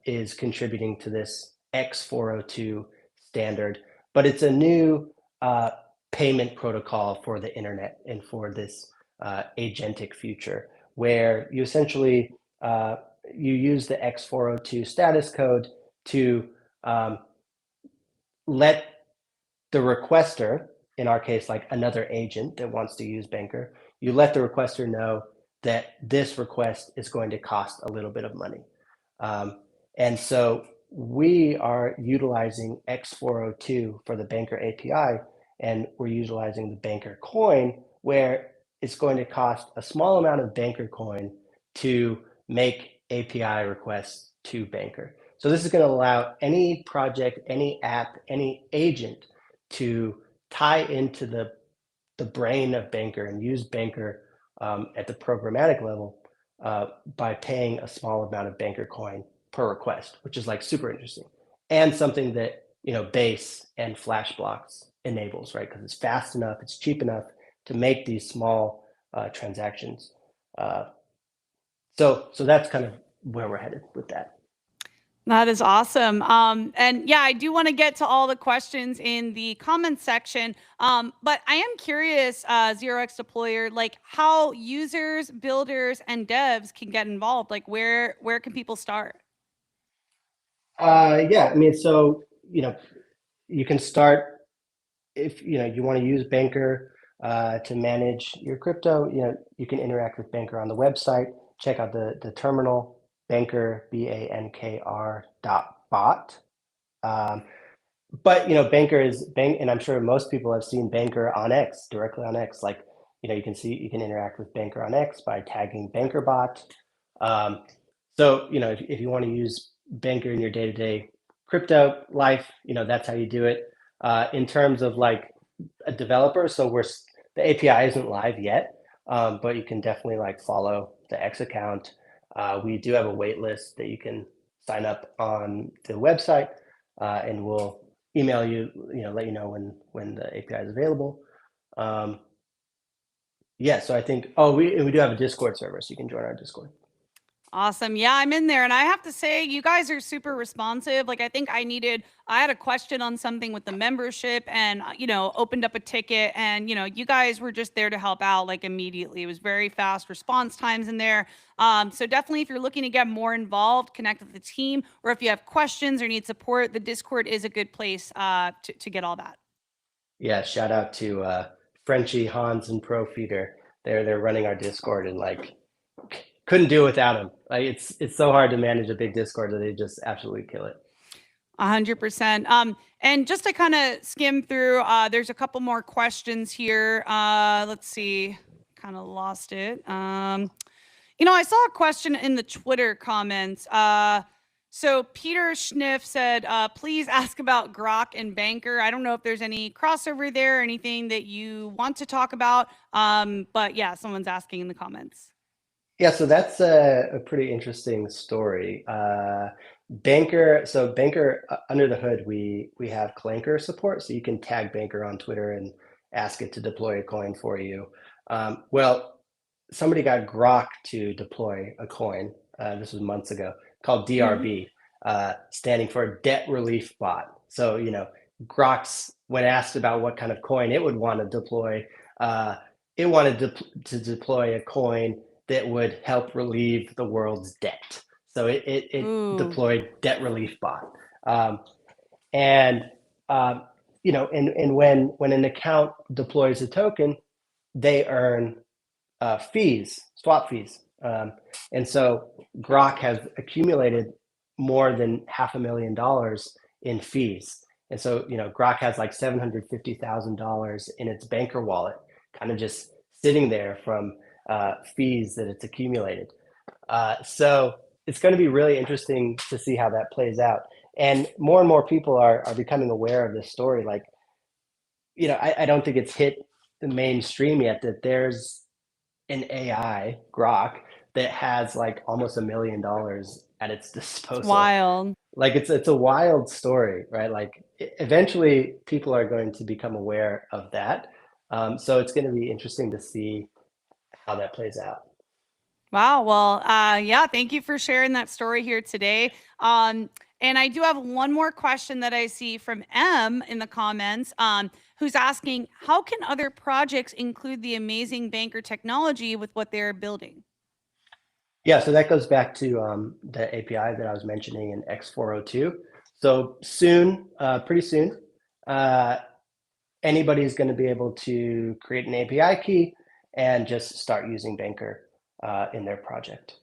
is contributing to this X402 standard, but it's a new payment protocol for the internet and for this agentic future, where you essentially you use the X402 status code to let the requester, in our case, like another agent that wants to use Bankr, you let the requester know that this request is going to cost a little bit of money. And so we are utilizing X402 for the Bankr API, and we're utilizing the Bankr coin, where it's going to cost a small amount of Bankr coin to make API requests to Bankr. So this is going to allow any project, any app, any agent to tie into the brain of Bankr and use Bankr at the programmatic level by paying a small amount of Bankr coin per request, which is like super interesting, and something that Base and Flash blocks enables, right? Because it's fast enough, it's cheap enough to make these small transactions. So that's kind of where we're headed with that. That is awesome. And yeah, I do want to get to all the questions in the comments section. But I am curious, 0x Deployer, like how users, builders, and devs can get involved. Like where can people start? Yeah, I mean, so, you can start if, you want to use Bankr to manage your crypto, you can interact with Bankr on the website, check out the terminal, Bankr, BANKR .bot. But Bankr is bank, and I'm sure most people have seen Bankr on X, directly on X. Like, you can interact with Bankr on X by tagging BankrBot. So if you want to use Bankr in your day-to-day crypto life, that's how you do it. In terms of like a developer, so the API isn't live yet, but you can definitely like follow the X account. We do have a wait list that you can sign up on the website, and we'll email you, let you know when the API is available. Yeah, so I think, we do have a Discord server, so you can join our Discord. Awesome. Yeah, I'm in there. And I have to say, you guys are super responsive. Like, I think I had a question on something with the membership and, opened up a ticket and, you guys were just there to help out like immediately. It was very fast response times in there. So definitely if you're looking to get more involved, connect with the team, or if you have questions or need support, the Discord is a good place to get all that. Yeah, shout out to Frenchie, Hans, and Profeeder. They're running our Discord and like couldn't do it without them. Like it's so hard to manage a big Discord that they just absolutely kill it. 100%. And just to kind of skim through, there's a couple more questions here. Let's see, kind of lost it. I saw a question in the Twitter comments. So Peter Schniff said, please ask about Grok and Bankr. I don't know if there's any crossover there or anything that you want to talk about. But yeah, someone's asking in the comments. Yeah, so that's a pretty interesting story. Bankr, under the hood, we have Clanker support, so you can tag Bankr on Twitter and ask it to deploy a coin for you. Well, somebody got Grok to deploy a coin, this was months ago, called DRB, standing for Debt Relief Bot. So, Grok's, when asked about what kind of coin it would want to deploy, it wanted to deploy a coin that would help relieve the world's debt. So it deployed Debt Relief Bot. And when an account deploys a token, they earn fees, swap fees. And so Grok has accumulated more than $500,000 in fees. And so, Grok has like $750,000 in its Bankr wallet, kind of just sitting there from fees that it's accumulated. So it's going to be really interesting to see how that plays out. And more people are becoming aware of this story. Like, I don't think it's hit the mainstream yet that there's an AI, Grok, that has like almost $1 million at its disposal. Wild. Like it's a wild story, right? Like eventually people are going to become aware of that. So it's going to be interesting to see how that plays out. Wow. Well, yeah, thank you for sharing that story here today. And I do have one more question that I see from M in the comments, who's asking, how can other projects include the amazing Bankr technology with what they're building? Yeah, so that goes back to the API that I was mentioning in X402. So soon, pretty soon, anybody's going to be able to create an API key and just start using Bankr in their project.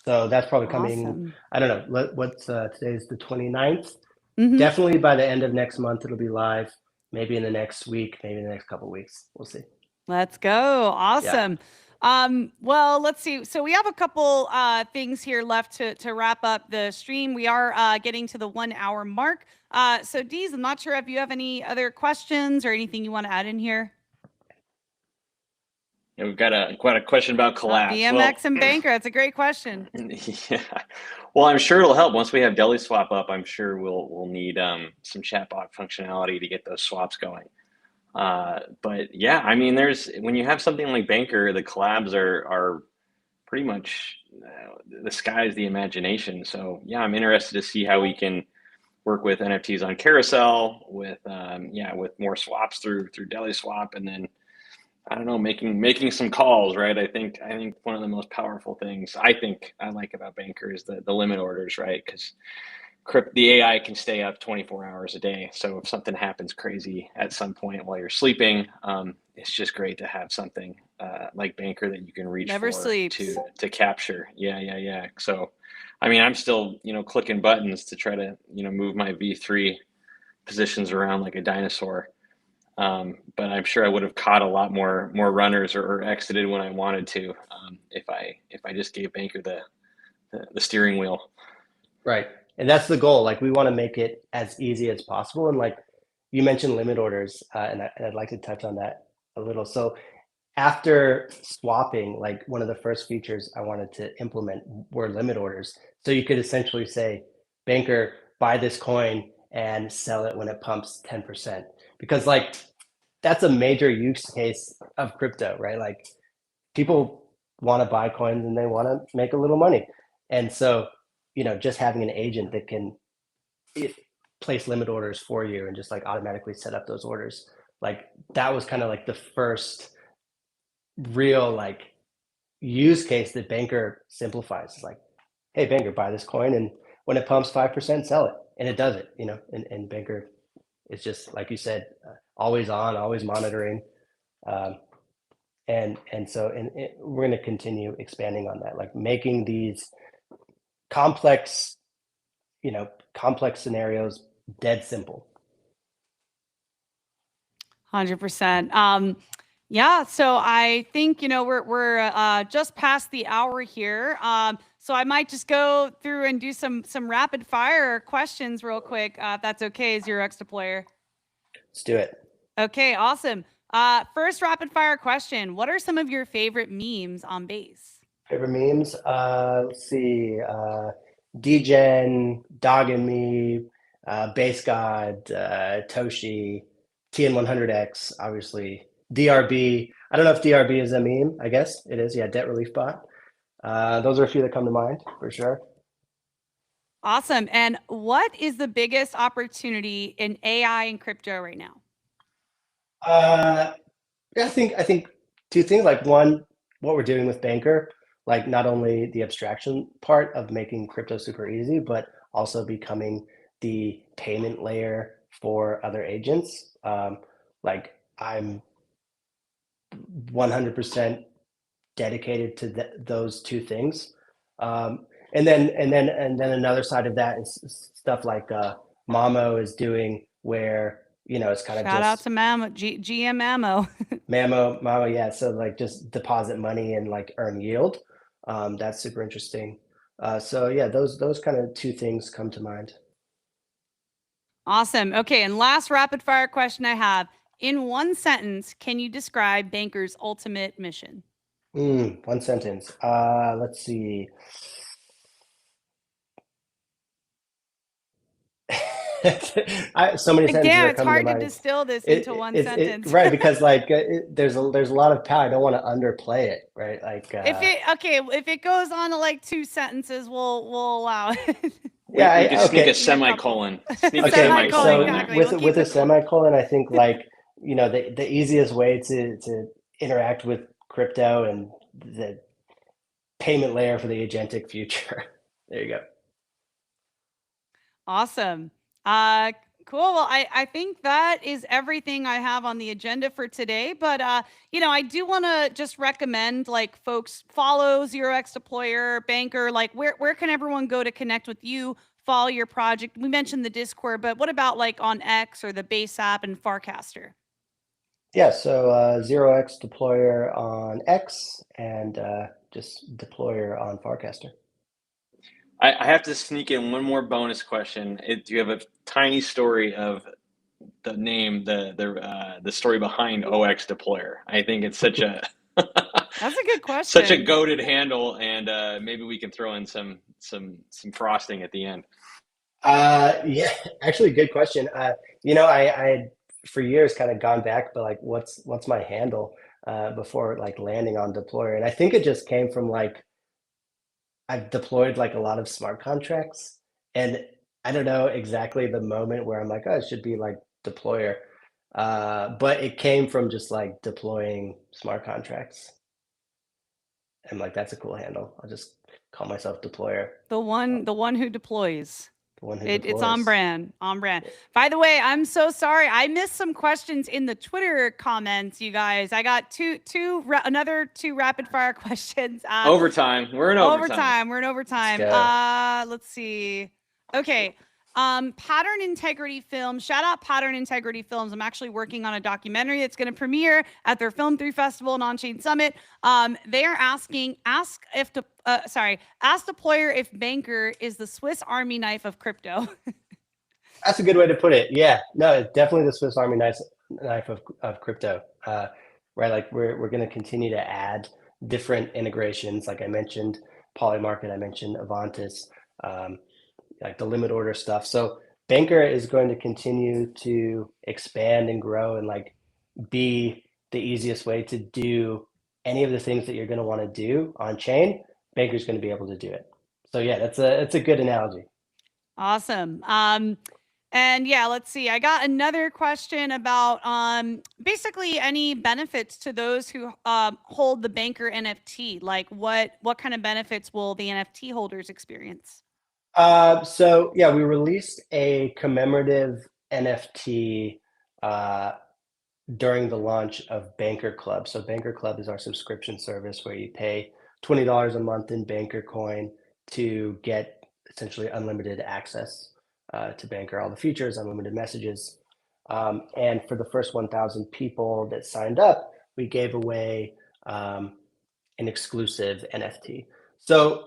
So that's probably coming, awesome. I don't know, what's today's the 29th? Mm-hmm. Definitely by the end of next month, it'll be live. Maybe in the next week, maybe in the next couple of weeks. We'll see. Let's go. Awesome. Yeah. Well, let's see. So we have a couple things here left to wrap up the stream. We are getting to the 1 hour mark. So Deez, I'm not sure if you have any other questions or anything you want to add in here. Yeah, we've got a question about collapse. BMX and Bankr. That's a great question. Yeah. Well, I'm sure it'll help once we have Deli Swap up. I'm sure we'll need some chatbot functionality to get those swaps going. But yeah, I mean, when you have something like Bankr, the collabs are pretty much the sky's the imagination. So yeah, I'm interested to see how we can work with NFTs on Carousel, with with more swaps through DeliSwap, and then I don't know, making some calls, right? I think one of the most powerful things I think I like about Bankr is the limit orders, right? Because the AI can stay up 24 hours a day. So if something happens crazy at some point while you're sleeping, it's just great to have something like Bankr that you can reach Never for sleeps. to capture. Yeah. So, I mean, I'm still clicking buttons to try to move my V3 positions around like a dinosaur. But I'm sure I would have caught a lot more runners or exited when I wanted to if I just gave Bankr the steering wheel. Right. And that's the goal. Like we want to make it as easy as possible. And like you mentioned limit orders, and I'd like to touch on that a little. So after swapping, like one of the first features I wanted to implement were limit orders. So you could essentially say, Bankr, buy this coin and sell it when it pumps 10%. Because like that's a major use case of crypto, right? Like people want to buy coins and they want to make a little money. And so, just having an agent that can place limit orders for you and just like automatically set up those orders, like that was kind of like the first real like use case that Bankr simplifies. It's like, hey, Bankr, buy this coin, and when it pumps 5%, sell it. And it does it, and Bankr is just, like you said, always on, always monitoring. And so we're going to continue expanding on that, like making these complex scenarios dead simple. 100%. Yeah, so I think we're just past the hour here. So I might just go through and do some rapid fire questions real quick, if that's okay, 0x Deployer. Let's do it. Okay, awesome. First rapid fire question: what are some of your favorite memes on Base? Favorite memes? Let's see. Degen, Dog and Me, Base God, Toshi, TN100X, obviously. DRB. I don't know if DRB is a meme. I guess it is. Yeah, Debt Relief Bot. Those are a few that come to mind for sure. Awesome. And what is the biggest opportunity in AI and crypto right now? I think two things. Like one, what we're doing with Bankr, like not only the abstraction part of making crypto super easy, but also becoming the payment layer for other agents. Like I'm 100% dedicated to those two things. And then another side of that is stuff like Mamo is doing, where it's kind of shout out to Mamo, GM Mamo. Mamo, yeah. So like just deposit money and like earn yield. That's super interesting. So yeah, those kind of two things come to mind. Awesome. Okay, and last rapid fire question I have: in one sentence, can you describe Bankr's ultimate mission? One sentence. Let's see. So many sentences. Damn, it's hard to distill this into one sentence. Right, because like there's a lot of power. I don't want to underplay it, right? Like if it goes on to like 2 sentences, we'll allow it. Yeah, we can sneak a semicolon. So with a semicolon, I think like the easiest way to interact with crypto and the payment layer for the agentic future. There you go. Awesome. Cool. Well, I think that is everything I have on the agenda for today. But, I do want to just recommend like folks follow 0x Deployer, Bankr. Like where can everyone go to connect with you, follow your project? We mentioned the Discord, but what about like on X or the Base app and Farcaster? Yeah, so 0x Deployer on X and just Deployer on Farcaster. I have to sneak in one more bonus question. Do you have a tiny story of the name, the story behind OX Deployer? I think it's such a that's a good question. Such a goated handle, and maybe we can throw in some frosting at the end. Yeah, actually, good question. I had for years kind of gone back, but like, what's my handle before like landing on Deployer, and I think it just came from like I've deployed like a lot of smart contracts, and I don't know exactly the moment where I'm like, oh, it should be like deployer. But it came from just like deploying smart contracts. I'm like, that's a cool handle. I'll just call myself deployer, The one who deploys. the one who It's on deploys. brand, on brand. By the way, I'm so sorry. I missed some questions in the Twitter comments, you guys. I got another two rapid fire questions. Overtime. We're in overtime. We're in overtime. Let's Let's see. Okay. Pattern Integrity Films. Shout out Pattern Integrity Films. I'm actually working on a documentary that's going to premiere at their Film 3 Festival and On-Chain Summit. They are asking, ask deployer if Bankr is the Swiss Army knife of crypto. That's a good way to put it. Yeah, no, it's definitely the Swiss Army knife of crypto. Right, like we're going to continue to add different integrations. Like I mentioned, Polymarket. I mentioned Avantis. Like the limit order stuff. So Bankr is going to continue to expand and grow and like be the easiest way to do any of the things that you're going to want to do on chain. Bankr is going to be able to do it. So yeah, that's a good analogy. Awesome. And yeah, let's see. I got another question about basically any benefits to those who hold the Bankr NFT. Like what kind of benefits will the NFT holders experience? So yeah, we released a commemorative NFT during the launch of Bankr Club. So Bankr Club is our subscription service where you pay $20 a month in Bankr coin to get essentially unlimited access to Bankr, all the features, unlimited messages. And for the first 1,000 people that signed up, we gave away an exclusive NFT. So,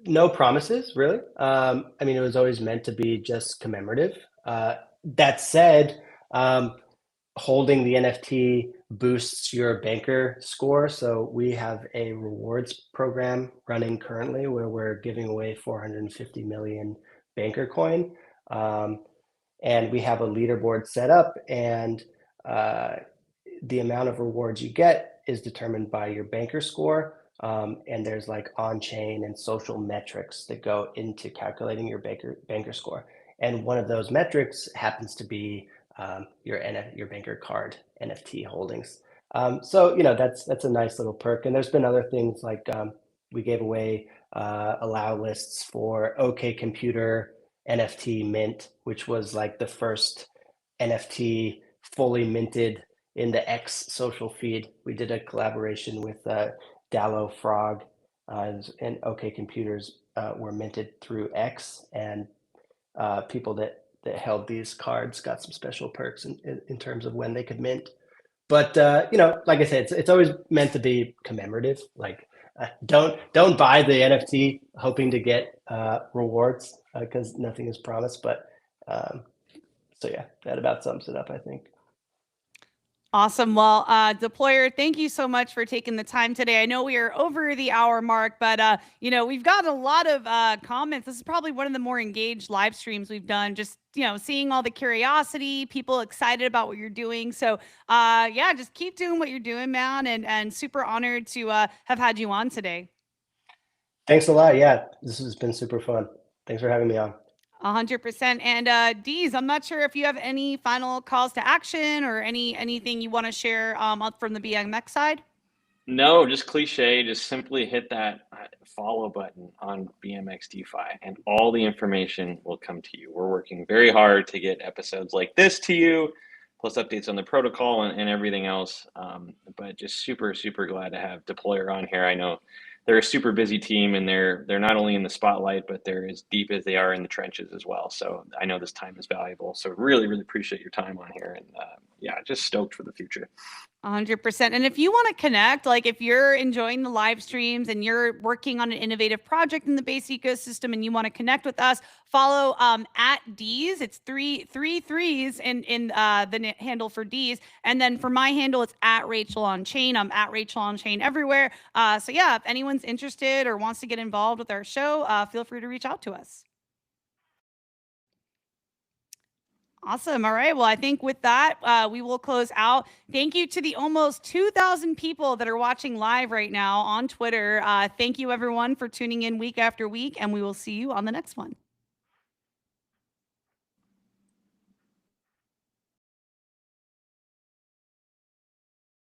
no promises really. I mean, it was always meant to be just commemorative. That said, holding the NFT boosts your Bankr score. So we have a rewards program running currently where we're giving away 450 million Bankr coin. And we have a leaderboard set up, and the amount of rewards you get is determined by your Bankr score. And there's like on-chain and social metrics that go into calculating your Bankr score. And one of those metrics happens to be your Bankr card NFT holdings. So that's a nice little perk. And there's been other things like we gave away allow lists for OK Computer NFT mint, which was like the first NFT fully minted in the X social feed. We did a collaboration with Dallo Frog, and OK Computers were minted through X, and people that held these cards got some special perks in terms of when they could mint. But like I said, it's always meant to be commemorative. Like don't buy the NFT hoping to get rewards because nothing is promised. But so yeah, that about sums it up, I think. Awesome. Well, Deployer, thank you so much for taking the time today. I know we are over the hour mark, but we've got a lot of comments. This is probably one of the more engaged live streams we've done. Just seeing all the curiosity, people excited about what you're doing. So yeah, just keep doing what you're doing, man, and super honored to have had you on today. Thanks a lot. Yeah, this has been super fun. Thanks for having me on. 100%. And Deez, I'm not sure if you have any final calls to action or anything you want to share from the BMX side. No, just cliche. Just simply hit that follow button on BMX DeFi, and all the information will come to you. We're working very hard to get episodes like this to you, plus updates on the protocol and everything else. But just super, super glad to have Deployer on here. I know they're a super busy team, and they're not only in the spotlight, but they're as deep as they are in the trenches as well. So I know this time is valuable. So really, really appreciate your time on here, and yeah, just stoked for the future. 100%. And if you want to connect, like if you're enjoying the live streams and you're working on an innovative project in the Base ecosystem and you want to connect with us, follow at Deez. It's three threes in the handle for Deez. And then for my handle, it's at Rachel Onchain. I'm at Rachel Onchain everywhere. So yeah, if anyone's interested or wants to get involved with our show, feel free to reach out to us. Awesome. All right. Well, I think with that, we will close out. Thank you to the almost 2,000 people that are watching live right now on Twitter. Thank you, everyone, for tuning in week after week, and we will see you on the next one.